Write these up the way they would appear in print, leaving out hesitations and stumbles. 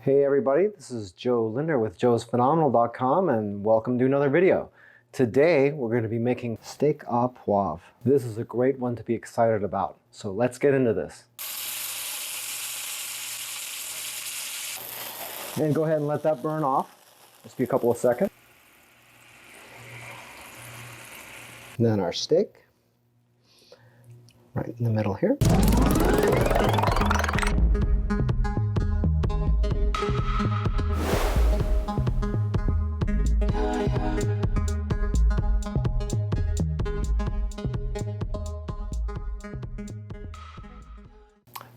Hey everybody, this is Joe Linder with joesphenomenal.com and welcome to another video. Today we're going to be making steak au poivre. This is a great one to be excited about, so let's get into this. And go ahead and let that burn off. Just be a couple of seconds. And then our steak, right in the middle here.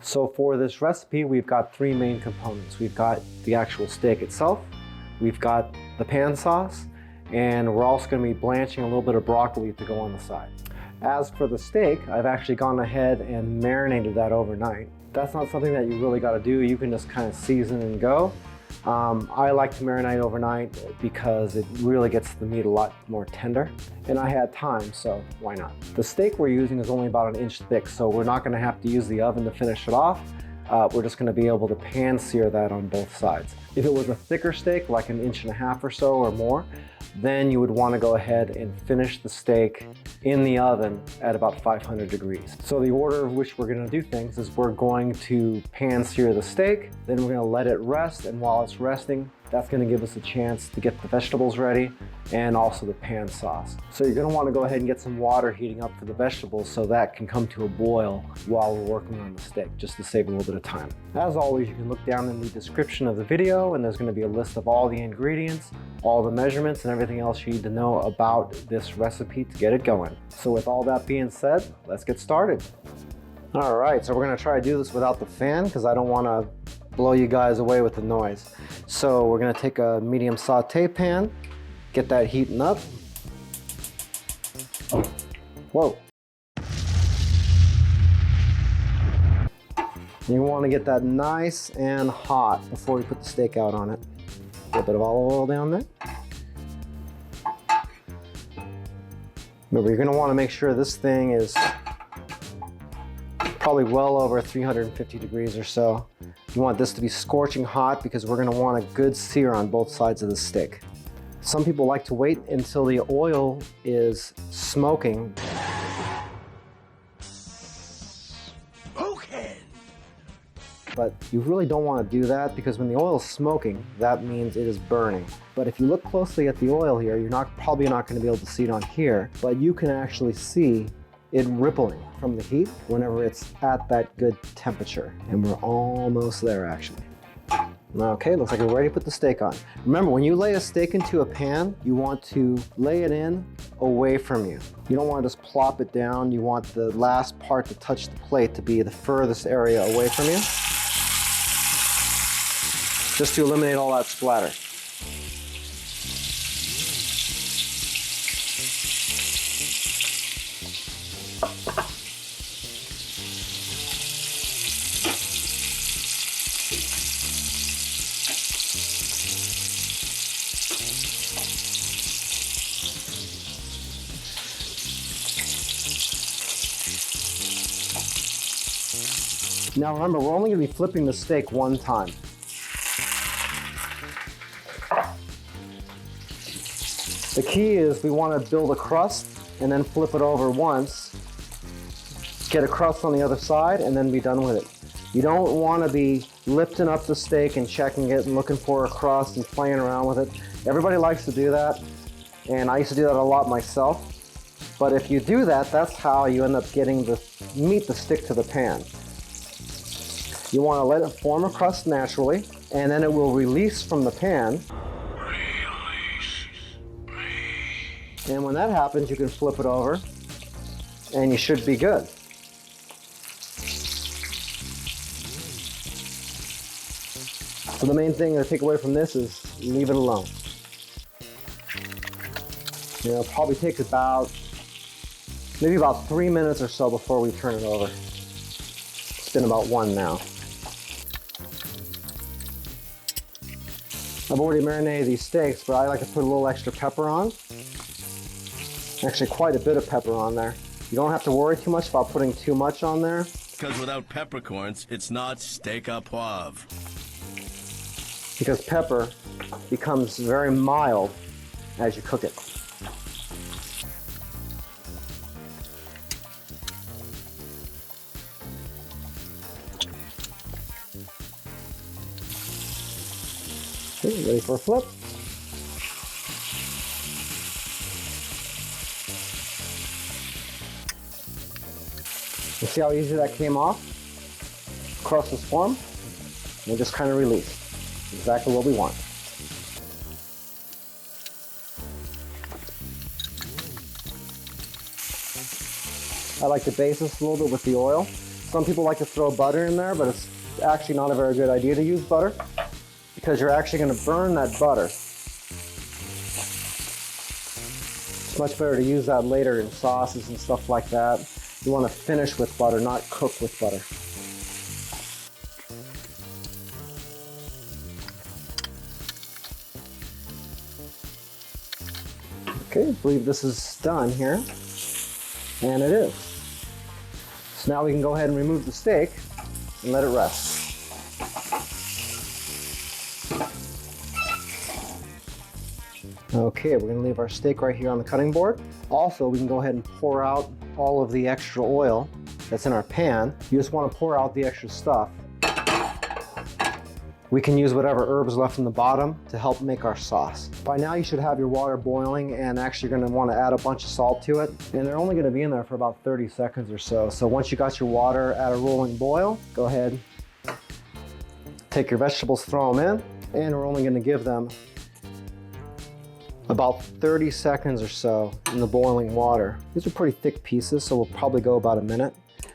So for this recipe, we've got three main components. We've got the actual steak itself, we've got the pan sauce, and we're also going to be blanching a little bit of broccoli to go on the side. As for the steak, I've actually gone ahead and marinated that overnight. That's not something that you really got to do. You can just kind of season and go. I like to marinate overnight because it really gets the meat a lot more tender. And I had time, so why not? The steak we're using is only about 1 inch thick, so we're not going to have to use the oven to finish it off. We're just going to be able to pan sear that on both sides. If it was a thicker steak, like 1.5 inches or so or more, then you would want to go ahead and finish the steak in the oven at about 500 degrees. So the order of which we're going to do things is we're going to pan sear the steak, then we're going to let it rest, and while it's resting, that's going to give us a chance to get the vegetables ready and also the pan sauce. So you're going to want to go ahead and get some water heating up for the vegetables so that can come to a boil while we're working on the steak, just to save a little bit of time. As always, you can look down in the description of the video and there's going to be a list of all the ingredients, all the measurements, and everything else you need to know about this recipe to get it going. So with all that being said, let's get started. All right, so we're going to try to do this without the fan because I don't want to blow you guys away with the noise. So we're going to take a medium saute pan, get that heating up. Whoa. You want to get that nice and hot before you put the steak out on it. A little bit of olive oil down there. Remember, you're going to want to make sure this thing is probably well over 350 degrees or so. You want this to be scorching hot because we're going to want a good sear on both sides of the steak. Some people like to wait until the oil is smoking. But you really don't want to do that because when the oil is smoking, that means it is burning. But if you look closely at the oil here, you're probably not going to be able to see it on here, but you can actually see it rippling from the heat whenever it's at that good temperature. And we're almost there actually. Okay, looks like we're ready to put the steak on. Remember, when you lay a steak into a pan, you want to lay it in away from you. You don't want to just plop it down. You want the last part to touch the plate to be the furthest area away from you, just to eliminate all that splatter. Now remember, we're only going to be flipping the steak one time. The key is we want to build a crust and then flip it over once, get a crust on the other side, and then be done with it. You don't want to be lifting up the steak and checking it and looking for a crust and playing around with it. Everybody likes to do that, and I used to do that a lot myself. But if you do that, that's how you end up getting the meat to stick to the pan. You want to let it form a crust naturally, and then it will release from the pan. And when that happens, you can flip it over, and you should be good. So the main thing to take away from this is leave it alone. It'll probably take maybe about 3 minutes or so before we turn it over. It's been about 1 now. I've already marinated these steaks, but I like to put a little extra pepper on. Actually, quite a bit of pepper on there. You don't have to worry too much about putting too much on there. Because without peppercorns, it's not steak au poivre. because pepper becomes very mild as you cook it. Okay, ready for a flip. You see how easy that came off across this form? And just kind of release. Exactly what we want. I like to baste this a little bit with the oil. Some people like to throw butter in there, but it's actually not a very good idea to use butter because you're actually going to burn that butter. It's much better to use that later in sauces and stuff like that. You want to finish with butter, not cook with butter. Okay, I believe this is done here, and it is. So now we can go ahead and remove the steak and let it rest. Okay, we're going to leave our steak right here on the cutting board. Also, we can go ahead and pour out all of the extra oil that's in our pan. You just want to pour out the extra stuff. We can use whatever herbs left in the bottom to help make our sauce. By now you should have your water boiling, and actually you're going to want to add a bunch of salt to it. And they're only going to be in there for about 30 seconds or so. So once you got your water at a rolling boil, go ahead, take your vegetables, throw them in, and we're only going to give them about 30 seconds or so in the boiling water. These are pretty thick pieces, so we'll probably go about a minute.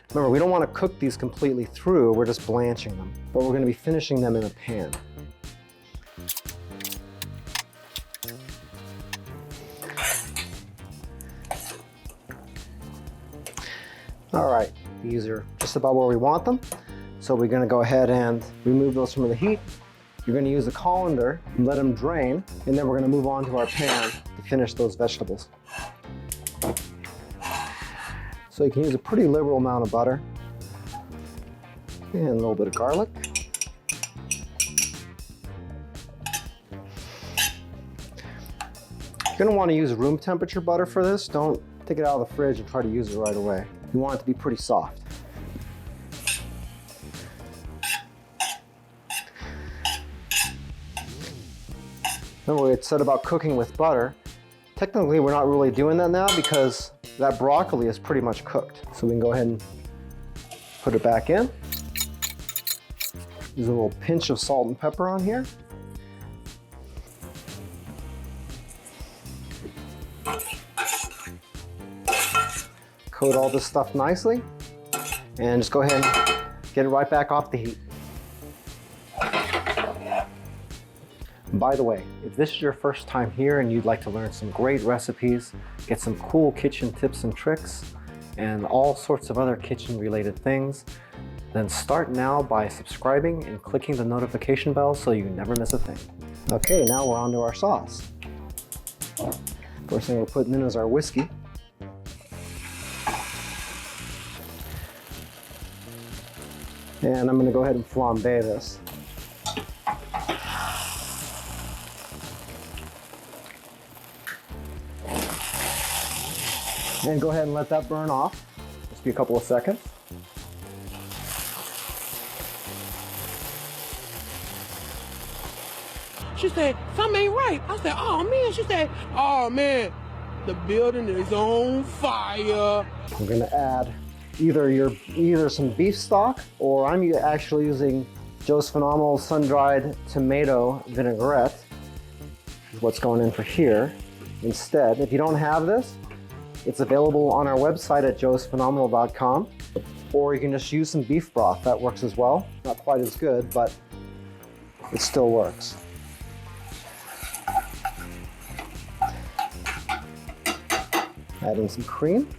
Remember, we don't want to cook these completely through, we're just blanching them, but we're going to be finishing them in a pan. All right, these are just about where we want them, so we're going to go ahead and remove those from the heat. You're going to use a colander and let them drain, and then we're going to move on to our pan to finish those vegetables. So you can use a pretty liberal amount of butter and a little bit of garlic. You're going to want to use room temperature butter for this. Don't take it out of the fridge and try to use it right away. You want it to be pretty soft. Remember, we had said about cooking with butter. Technically, we're not really doing that now because that broccoli is pretty much cooked. So we can go ahead and put it back in. Use a little pinch of salt and pepper on here. Coat all this stuff nicely and just go ahead and get it right back off the heat. By the way, if this is your first time here and you'd like to learn some great recipes, get some cool kitchen tips and tricks, and all sorts of other kitchen related things, then start now by subscribing and clicking the notification bell so you never miss a thing. Okay, now we're on to our sauce. First thing we're putting in is our whiskey. And I'm going to go ahead and flambe this. And go ahead and let that burn off. Just be a couple of seconds. She said, something ain't right. I said, oh man. She said, oh man, the building is on fire. We're gonna add either some beef stock, or I'm actually using Joe's Phenomenal sun-dried tomato vinaigrette. This is what's going in for here. Instead, if you don't have this, it's available on our website at joesphenomenal.com, or you can just use some beef broth. That works as well. Not quite as good, but it still works. Add in some cream.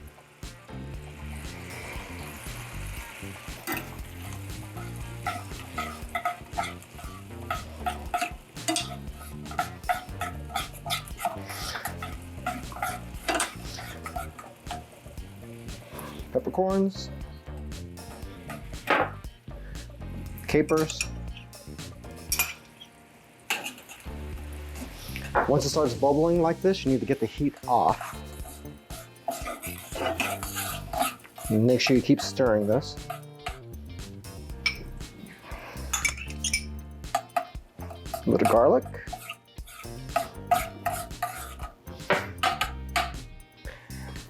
Peppercorns, capers, Once it starts bubbling like this, you need to get the heat off. And make sure you keep stirring this. A bit of garlic.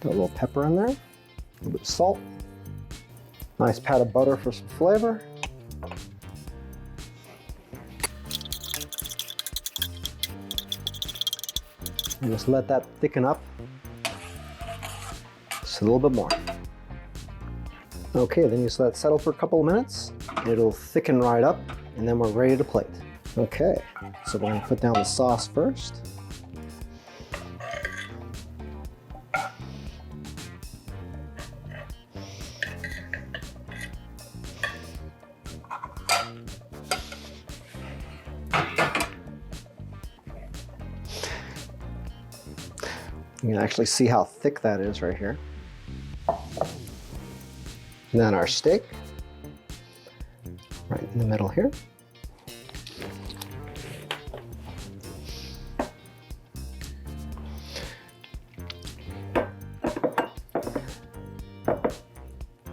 Got a little pepper in there. A little bit of salt. Nice pat of butter for some flavor. And just let that thicken up just a little bit more. Okay, then you just let it settle for a couple of minutes. It'll thicken right up, and then we're ready to plate. Okay, so we're going to put down the sauce first. You can actually see how thick that is right here. And then our steak, right in the middle here.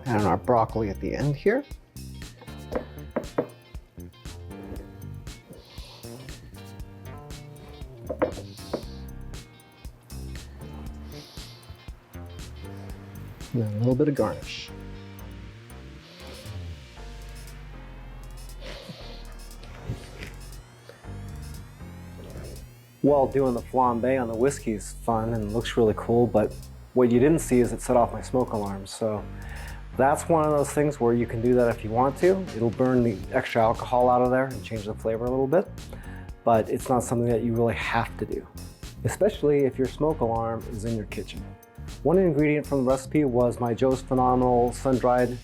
And our broccoli at the end here. And then a little bit of garnish. Well, doing the flambe on the whiskey is fun and looks really cool, but what you didn't see is it set off my smoke alarm. So that's one of those things where you can do that if you want to. It'll burn the extra alcohol out of there and change the flavor a little bit, but it's not something that you really have to do, especially if your smoke alarm is in your kitchen. One ingredient from the recipe was my Joe's Phenomenal sun-dried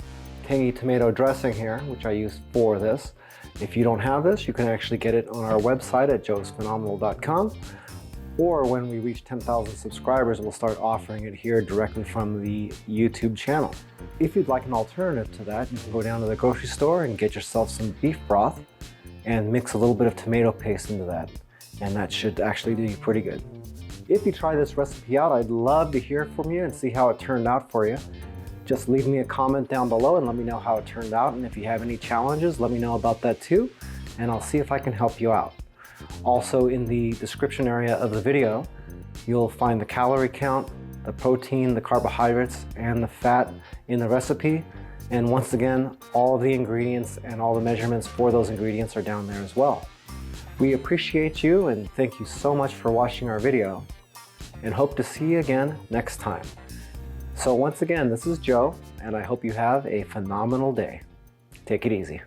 tangy tomato dressing here, which I used for this. If you don't have this, you can actually get it on our website at joesphenomenal.com, or when we reach 10,000 subscribers, we'll start offering it here directly from the YouTube channel. If you'd like an alternative to that, you can go down to the grocery store and get yourself some beef broth and mix a little bit of tomato paste into that, and that should actually do you pretty good. If you try this recipe out, I'd love to hear from you and see how it turned out for you. Just leave me a comment down below and let me know how it turned out, and if you have any challenges, let me know about that too, and I'll see if I can help you out. Also, in the description area of the video, you'll find the calorie count, the protein, the carbohydrates, and the fat in the recipe. And once again, all of the ingredients and all the measurements for those ingredients are down there as well. We appreciate you and thank you so much for watching our video, and hope to see you again next time. So once again, this is Joe, and I hope you have a phenomenal day. Take it easy.